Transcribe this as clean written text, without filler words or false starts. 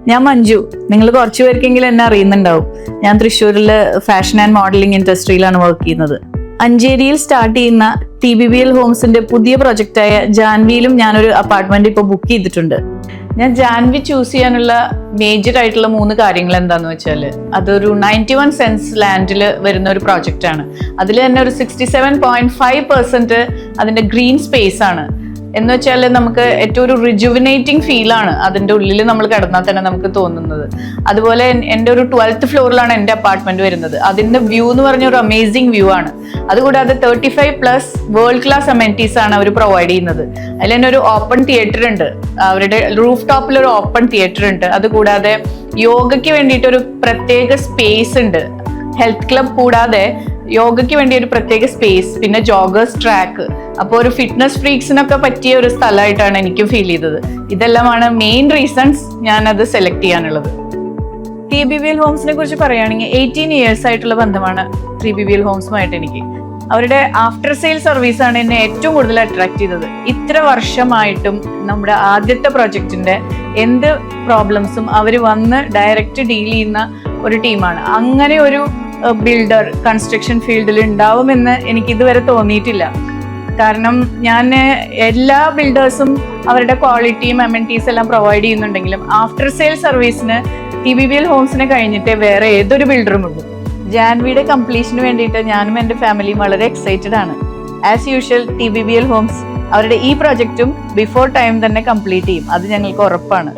ഞാൻ മഞ്ജു. നിങ്ങൾ കുറച്ചു പേർക്കെങ്കിലും എന്നെ അറിയുന്നുണ്ടാവും. ഞാൻ തൃശ്ശൂരില് ഫാഷൻ ആൻഡ് മോഡലിംഗ് ഇൻഡസ്ട്രിയിലാണ് വർക്ക് ചെയ്യുന്നത്. അഞ്ചേരിയിൽ സ്റ്റാർട്ട് ചെയ്യുന്ന TBBL ഹോംസിന്റെ പുതിയ പ്രൊജക്റ്റായ ജാൻവിയിലും ഞാനൊരു അപ്പാർട്ട്മെന്റ് ഇപ്പോൾ ബുക്ക് ചെയ്തിട്ടുണ്ട്. ഞാൻ ജാൻവി ചൂസ് ചെയ്യാനുള്ള മേജർ ആയിട്ടുള്ള 3 കാര്യങ്ങൾ എന്താന്ന് വെച്ചാൽ, അതൊരു 91 സെൻസ് ലാൻഡിൽ വരുന്ന ഒരു പ്രോജക്റ്റ് ആണ്. അതിൽ തന്നെ ഒരു 67.5% അതിന്റെ ഗ്രീൻ സ്പേസ് ആണ്. എന്ന് വെച്ചാൽ നമുക്ക് ഏറ്റവും ഒരു റിജുവിനേറ്റിംഗ് ഫീലാണ് അതിൻ്റെ ഉള്ളിൽ നമ്മൾ കിടന്നാൽ തന്നെ നമുക്ക് തോന്നുന്നത്. അതുപോലെ എൻ്റെ ഒരു 12th ഫ്ലോറിലാണ് എൻ്റെ അപ്പാർട്ട്മെന്റ് വരുന്നത്. അതിൻ്റെ വ്യൂ എന്ന് പറഞ്ഞ ഒരു അമേസിംഗ് വ്യൂ ആണ്. അതുകൂടാതെ 35+ വേൾഡ് ക്ലാസ് അമെനിറ്റീസ് ആണ് അവർ പ്രൊവൈഡ് ചെയ്യുന്നത്. അതിൽ തന്നെ ഒരു ഓപ്പൺ തിയേറ്റർ ഉണ്ട്, അവരുടെ റൂഫ് ടോപ്പിൽ ഒരു ഓപ്പൺ തിയേറ്റർ ഉണ്ട്. അതുകൂടാതെ യോഗയ്ക്ക് വേണ്ടിയിട്ട് ഒരു പ്രത്യേക സ്പേസ് ഉണ്ട്. ഹെൽത്ത് ക്ലബ് കൂടാതെ യോഗയ്ക്ക് വേണ്ടി ഒരു പ്രത്യേക സ്പേസ്, പിന്നെ ജോഗേഴ്സ് ട്രാക്ക്. അപ്പോൾ ഒരു ഫിറ്റ്നസ് ഫ്രീക്സിനൊക്കെ പറ്റിയ ഒരു സ്ഥലമായിട്ടാണ് എനിക്ക് ഫീൽ ചെയ്തത്. ഇതെല്ലാമാണ് മെയിൻ റീസൺസ് ഞാൻ അത് സെലക്ട് ചെയ്യാനുള്ളത്. TBBL ഹോംസിനെ കുറിച്ച് പറയുകയാണെങ്കിൽ 18 ഇയേഴ്സ് ആയിട്ടുള്ള ബന്ധമാണ് TBBL ഹോംസുമായിട്ട് എനിക്ക്. അവരുടെ ആഫ്റ്റർ സെയിൽ സർവീസ് ആണ് എന്നെ ഏറ്റവും കൂടുതൽ അട്രാക്ട് ചെയ്തത്. ഇത്ര വർഷമായിട്ടും നമ്മുടെ ആദ്യത്തെ പ്രൊജക്റ്റിന്റെ എന്ത് പ്രോബ്ലംസും അവർ വന്ന് ഡയറക്റ്റ് ഡീൽ ചെയ്യുന്ന ഒരു ടീമാണ്. അങ്ങനെ ഒരു ബിൽഡർ കൺസ്ട്രക്ഷൻ ഫീൽഡിൽ ഉണ്ടാവുമെന്ന് എനിക്ക് ഇതുവരെ തോന്നിയിട്ടില്ല. കാരണം ഞാൻ എല്ലാ ബിൽഡേഴ്സും അവരുടെ ക്വാളിറ്റിയും അമെനിറ്റീസ് എല്ലാം പ്രൊവൈഡ് ചെയ്യുന്നുണ്ടെങ്കിലും ആഫ്റ്റർ സെയിൽ സർവീസിന് TBBL ഹോംസിനെ കഴിഞ്ഞിട്ടേ വേറെ ഏതൊരു ബിൽഡറും ഉള്ളൂ. ജാൻവിയുടെ കംപ്ലീഷന് വേണ്ടിയിട്ട് ഞാനും എൻ്റെ ഫാമിലിയും വളരെ എക്സൈറ്റഡ് ആണ്. ആസ് യൂഷ്വൽ TBBL ഹോംസ് അവരുടെ ഈ പ്രോജക്റ്റും ബിഫോർ ടൈം തന്നെ കംപ്ലീറ്റ് ചെയ്യും, അത് ഞങ്ങൾക്ക് ഉറപ്പാണ്.